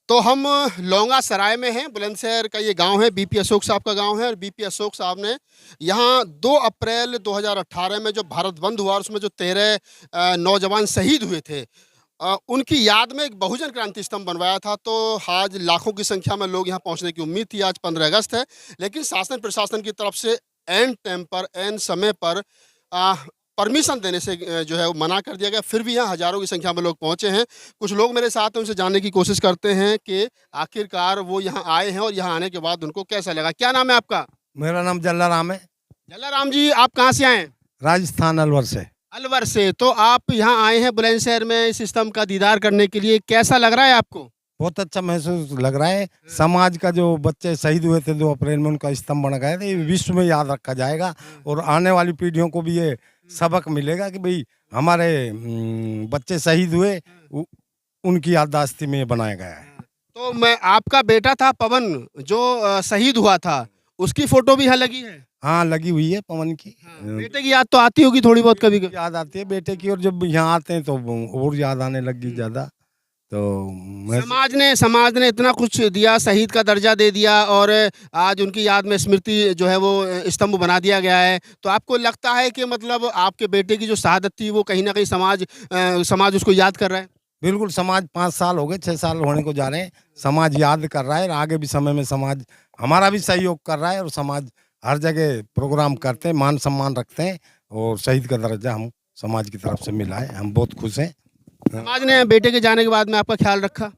तो हम लौंगा सराय में हैं। बुलंदशहर का ये गांव है, बीपी अशोक साहब का गांव है। और बीपी अशोक साहब ने यहाँ 2 अप्रैल 2018 में जो भारत बंद हुआ, उसमें जो 13 नौजवान शहीद हुए थे, उनकी याद में एक बहुजन क्रांति स्तंभ बनवाया था। तो आज लाखों की संख्या में लोग यहाँ पहुँचने की उम्मीद थी। आज 15 अगस्त है, लेकिन शासन प्रशासन की तरफ से एन टाइम पर, एन समय पर परमिशन देने से जो है वो मना कर दिया गया। फिर भी यहाँ हज़ारों की संख्या में लोग पहुँचे हैं। कुछ लोग मेरे साथ हैं, उनसे जानने की कोशिश करते हैं कि आखिरकार वो यहाँ आए हैं और यहाँ आने के बाद उनको कैसा लगा। क्या नाम है आपका? मेरा नाम जल्लाराम है। जल्लाराम जी, आप कहाँ से आए हैं? राजस्थान अलवर से। अलवर से। तो आप यहाँ आए हैं बुलंदशहर में इस स्तंभ का दीदार करने के लिए, कैसा लग रहा है आपको? बहुत अच्छा महसूस लग रहा है। समाज का जो बच्चे शहीद हुए थे 2 अप्रैल में, उनका स्तंभ बन गया था, ये विश्व में याद रखा जाएगा और आने वाली पीढ़ियों को भी ये सबक मिलेगा कि भाई हमारे बच्चे शहीद हुए, उनकी याददाश्ती में बनाया गया है। तो मैं, आपका बेटा था पवन जो शहीद हुआ था, उसकी फोटो भी यहाँ लगी है? हाँ, लगी हुई है पवन की। बेटे की याद तो आती होगी थोड़ी बहुत कभी कभी? याद आती है बेटे की, और जब यहाँ आते हैं तो और याद आने लगी ज़्यादा। तो समाज ने इतना कुछ दिया, शहीद का दर्जा दे दिया और आज उनकी याद में स्मृति जो है वो स्तंभ बना दिया गया है। तो आपको लगता है कि मतलब आपके बेटे की जो शहादत थी वो कहीं ना कहीं समाज उसको याद कर रहा है? बिल्कुल, समाज 5 साल हो गए, 6 साल होने को जा रहे हैं, समाज याद कर रहा है और आगे भी समय में समाज हमारा भी सहयोग कर रहा है और समाज हर जगह प्रोग्राम करते हैं, मान सम्मान रखते हैं और शहीद का दर्जा हम समाज की तरफ से मिला है। हम बहुत खुश हैं। समाज ने बेटे के जाने के बाद में आपका ख्याल रखा?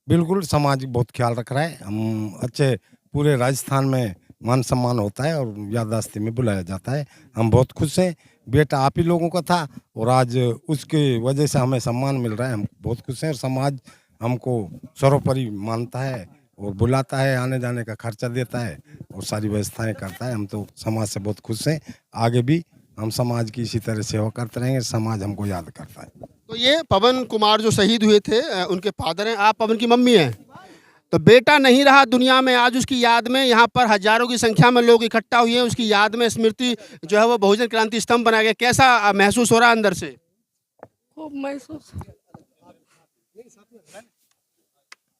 बिल्कुल, समाज बहुत ख्याल रख रहा है। हम अच्छे, पूरे राजस्थान में मान सम्मान होता है और याददाश्ती में बुलाया जाता है। हम बहुत खुश हैं। बेटा आप ही लोगों का था और आज उसकी वजह से हमें सम्मान मिल रहा है। हम बहुत खुश हैं और समाज हमको सर्वोपरि मानता है और बुलाता है, आने जाने का खर्चा देता है और सारी व्यवस्थाएं करता है। हम तो समाज से बहुत खुश हैं। आगे भी हम समाज की इसी तरह सेवा करते रहेंगे, समाज हमको याद करता है। तो ये पवन कुमार जो शहीद हुए थे, उनके फादर हैं, आप पवन की मम्मी हैं। तो बेटा नहीं रहा दुनिया में, आज उसकी याद में यहाँ पर हजारों की संख्या में लोग इकट्ठा हुए हैं। उसकी याद में स्मृति जो है वो बहुजन क्रांति स्तंभ बनाया गया। कैसा महसूस हो रहा है अंदर से? खूब महसूस।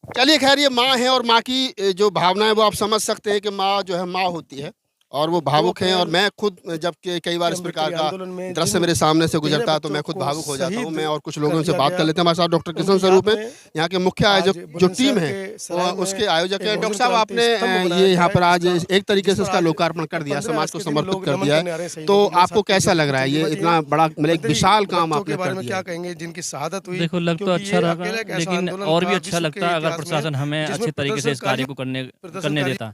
चलिए, खैर ये माँ है और माँ की जो भावना है वो आप समझ सकते हैं कि माँ जो है माँ होती है और वो भावुक हैं। और मैं खुद जब कई बार इस प्रकार का दृश्य मेरे सामने से गुजरता है तो मैं खुद भावुक हो जाता हूँ। मैं और कुछ लोगों से बात कर लेते हैं। हमारे साथ डॉक्टर किशन स्वरूप है, यहाँ के मुख्य आयोजक जो टीम है उसके आयोजक हैं। डॉक्टर साहब, आपने ये यहाँ पर आज एक तरीके से इसका लोकार्पण कर दिया, समाज को समर्पित कर दिया है, तो आपको कैसा लग रहा है? ये इतना बड़ा, मतलब एक विशाल काम आपने कर दिया। क्या कहेंगे जिनकी शहादत हुई? देखो, लग तो अच्छा रहा, लेकिन और भी अच्छा लगता अगर प्रशासन हमें अच्छे तरीके से इस कार्य को करने देता।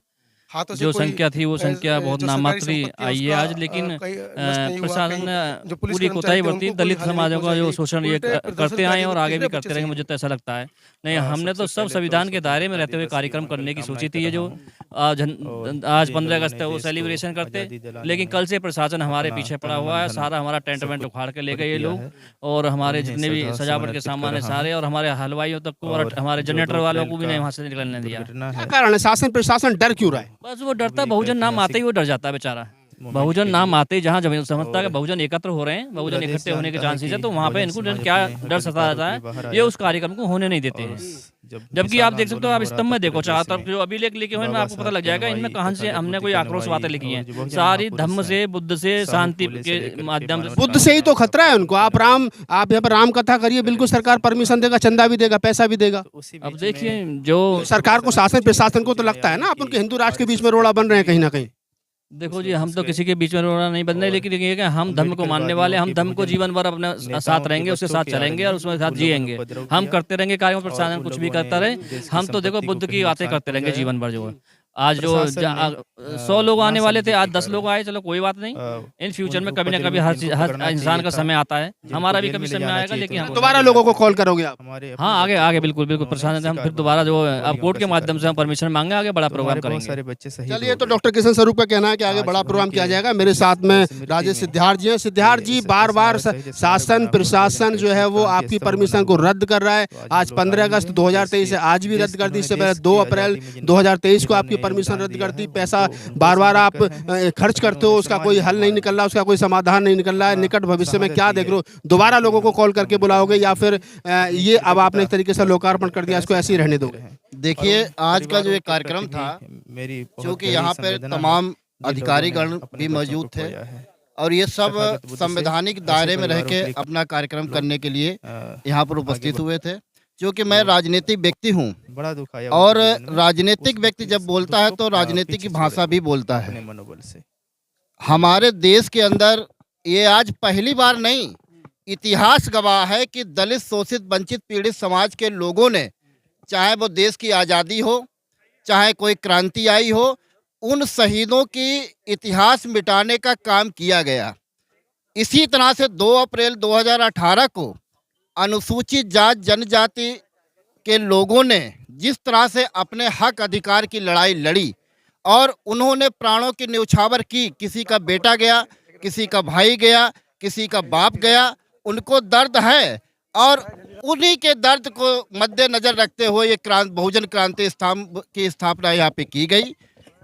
जो संख्या थी वो संख्या बहुत नामात्री आई है आज, लेकिन प्रशासन ने पूरी कोताही बरती। दलित समाजों का जो शोषण ये करते आए और आगे भी करते रहेंगे, मुझे तो ऐसा लगता है। नहीं, हमने तो सब संविधान के दायरे में रहते हुए कार्यक्रम करने की सोची थी। ये जो आज 15 अगस्त है वो सेलिब्रेशन करते, लेकिन कल से प्रशासन हमारे पीछे पड़ा हुआ है। सारा हमारा टेंट वेंट उखाड़ के ले गए ये लोग और हमारे जितने भी सजावट के सामान है सारे, और हमारे हलवाइयों तक को और हमारे जनरेटर वालों को भी नहीं वहाँ से निकलने दिया। क्या कारण है? शासन प्रशासन डर क्यों रहा है? बस वो डरता, बहुजन नाम आते ही वो डर जाता है बेचारा। बहुजन नाम आते ही जहाँ जब समझता है कि बहुजन एकत्र हो रहे हैं, बहुजन इकट्ठे होने के चांसेस है, तो वहाँ पे इनको क्या डर सता रहता है, ये उस कार्यक्रम को होने नहीं देते हैं। जबकि आप देख सकते हो, आप स्तंभ में देखो, चारों तरफ जो अभिलेख लिखे हुए हैं आपको पता लग जाएगा इनमें कहां से हमने कोई आक्रोश बातें लिखी हैं। सारी धम्म से, बुद्ध से, शांति के माध्यम से। बुद्ध से ही तो खतरा है उनको। आप यहाँ पर राम कथा करिए, बिल्कुल सरकार परमिशन देगा, चंदा भी देगा, पैसा भी देगा। अब देखिए, जो सरकार को, शासन प्रशासन को तो लगता है ना आप उनके हिंदू राष्ट्र के बीच में रोड़ा बन रहे हैं कहीं ना कहीं। देखो जी, हम तो किसी के बीच में रोना नहीं बन रहे, लेकिन ये कि हम धर्म को मानने वाले, हम धर्म को जीवन भर अपने साथ रहेंगे, उसके साथ चलेंगे और उसके साथ जिएंगे। हम करते रहेंगे कार्यों में, प्रशासन कुछ भी करता रहे, हम तो देखो बुद्ध की बातें करते रहेंगे जीवन भर। जो आज जो 100 लोग आने वाले थे, आज 10 लोग आए, चलो कोई बात नहीं। इन फ्यूचर में कभी ना कभी हर इंसान का समय आता है, हमारा भी कभी समय आएगा। लेकिन हम दोबारा लोगों को कॉल करोगे आप? हाँ, आगे बिल्कुल प्रशासन से हम फिर दोबारा जो अब कोर्ट के माध्यम से हम परमिशन मांगे, आगे बड़ा प्रोग्राम करेंगे। चलिए, तो डॉक्टर किशन स्वरूप का कहना है कि आगे बड़ा प्रोग्राम किया जाएगा। मेरे साथ में राजेश सिद्धार्थ जी हैं। सिद्धार्थ जी, बार बार शासन प्रशासन जो है वो आपकी परमिशन को रद्द कर रहा है। आज 15 अगस्त 2023 है, आज भी रद्द कर दी। इससे पहले 2 अप्रैल 2023 को आपकी परमिशन रद्द कर दी, पैसा बार बार आप खर्च करते हो, उसका कोई हल नहीं निकल रहा, उसका कोई समाधान नहीं निकल रहा है। निकट भविष्य में क्या देख रहे हो, दोबारा लोगों को कॉल करके बुलाओगे या फिर ये अब आपने एक तरीके से लोकार्पण कर दिया, इसको ऐसे ही रहने दोगे? देखिए, आज का जो एक कार्यक्रम था, क्योंकि यहाँ पे तमाम अधिकारीगण भी मौजूद थे और ये सब संवैधानिक दायरे में रह के अपना कार्यक्रम करने के लिए यहाँ पर उपस्थित हुए थे। क्योंकि मैं राजनीतिक व्यक्ति हूँ बड़ा दुख आया और राजनीतिक व्यक्ति जब बोलता है तो राजनीतिक की भाषा भी बोलता है। मनोबल से हमारे देश के अंदर ये आज पहली बार नहीं, इतिहास गवाह है कि दलित, शोषित, वंचित, पीड़ित समाज के लोगों ने, चाहे वो देश की आज़ादी हो, चाहे कोई क्रांति आई हो, उन शहीदों की इतिहास मिटाने का काम किया गया। इसी तरह से 2 अप्रैल 2018 को अनुसूचित जात जनजाति के लोगों ने जिस तरह से अपने हक अधिकार की लड़ाई लड़ी और उन्होंने प्राणों की न्यौछावर की, किसी का बेटा गया, किसी का भाई गया, किसी का बाप गया, उनको दर्द है और उन्हीं के दर्द को मद्देनजर रखते हुए ये बहुजन क्रांति स्तंभ की स्थापना यहाँ पे की गई।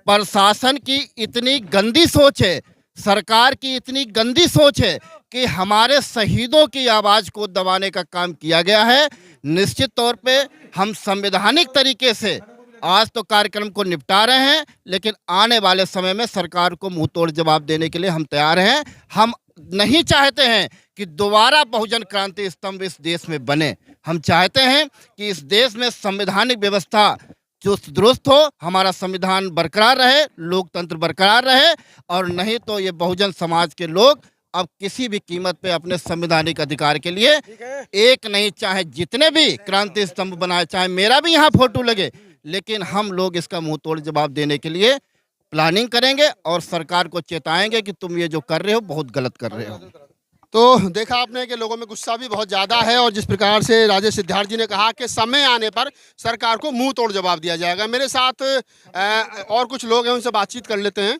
प्रशासन की इतनी गंदी सोच है, सरकार की इतनी गंदी सोच है कि हमारे शहीदों की आवाज़ को दबाने का काम किया गया है। निश्चित तौर पे हम संवैधानिक तरीके से आज तो कार्यक्रम को निपटा रहे हैं, लेकिन आने वाले समय में सरकार को मुंह तोड़ जवाब देने के लिए हम तैयार हैं। हम नहीं चाहते हैं कि दोबारा बहुजन क्रांति स्तंभ इस देश में बने। हम चाहते हैं कि इस देश में संवैधानिक व्यवस्था चुस्त दुरुस्त हो, हमारा संविधान बरकरार रहे, लोकतंत्र बरकरार रहे और नहीं तो ये बहुजन समाज के लोग अब किसी भी कीमत पे अपने संवैधानिक अधिकार के लिए एक नहीं, चाहे जितने भी क्रांति स्तंभ बनाए, चाहे मेरा भी यहाँ फोटो लगे, लेकिन हम लोग इसका मुंह तोड़ जवाब देने के लिए प्लानिंग करेंगे और सरकार को चेताएंगे कि तुम ये जो कर रहे हो बहुत गलत कर रहे हो। तो देखा आपने कि लोगों में गुस्सा भी बहुत ज़्यादा है और जिस प्रकार से राजेश सिद्धार्थ जी ने कहा कि समय आने पर सरकार को मुंह तोड़ जवाब दिया जाएगा। मेरे साथ और कुछ लोग हैं, उनसे बातचीत कर लेते हैं।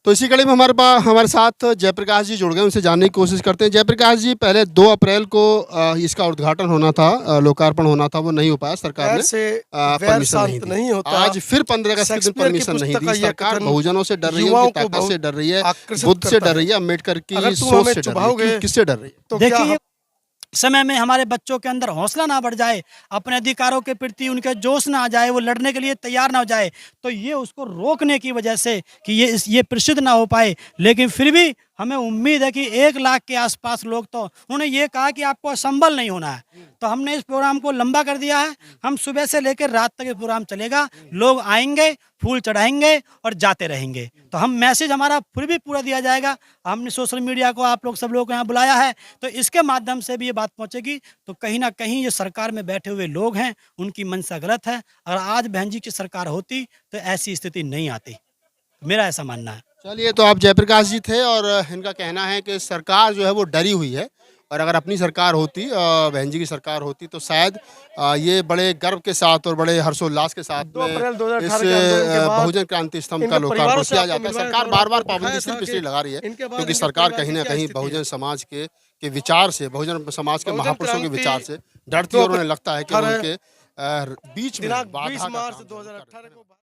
तो इसी कड़ी में हमारे साथ जयप्रकाश जी जुड़ गए, उनसे जानने की कोशिश करते हैं। जयप्रकाश जी, पहले 2 अप्रैल को इसका उद्घाटन होना था, लोकार्पण होना था, वो नहीं हो पाया, सरकार ने परमिशन नहीं होता। आज फिर 15 अगस्त के दिन परमिशन नहीं दी। सरकार बहुजनों से डर रही है, उनकी ताकत से डर रही है, बुद्ध से डर रही है, अम्बेडकर की सोच से डर रही है। किससे डर रही है? देखिए, समय में हमारे बच्चों के अंदर हौसला ना बढ़ जाए, अपने अधिकारों के प्रति उनके जोश ना आ जाए, वो लड़ने के लिए तैयार ना हो जाए, तो ये उसको रोकने की वजह से कि ये प्रसिद्ध ना हो पाए। लेकिन फिर भी हमें उम्मीद है कि 1 लाख के आसपास लोग, तो उन्होंने ये कहा कि आपको असंबल नहीं होना है, तो हमने इस प्रोग्राम को लंबा कर दिया है। हम सुबह से लेकर रात तक ये प्रोग्राम चलेगा, लोग आएंगे, फूल चढ़ाएंगे और जाते रहेंगे। तो हम मैसेज हमारा फिर भी पूरा दिया जाएगा। हमने सोशल मीडिया को, आप लोग सब लोग को यहाँ बुलाया है, तो इसके माध्यम से भी ये बात पहुँचेगी। तो कहीं ना कहीं ये सरकार में बैठे हुए लोग हैं, उनकी मंशा गलत है। अगर आज बहन जी की सरकार होती तो ऐसी स्थिति नहीं आती, मेरा ऐसा मानना है। चलिए, तो आप जयप्रकाश जी थे और इनका कहना है कि सरकार जो है वो डरी हुई है और अगर अपनी सरकार होती, बहन जी की सरकार होती, तो शायद ये बड़े गर्व के साथ और बड़े हर्षोल्लास के साथ में इस बहुजन क्रांति स्तंभ का लोकार्पण किया जाता है। सरकार बार बार पाबंदी सिर्फ इसलिए लगा रही है क्योंकि सरकार कहीं ना कहीं बहुजन समाज के विचार से, बहुजन समाज के महापुरुषों के विचार से डरती है और उन्हें लगता है कि उनके बीच में बाधा का काम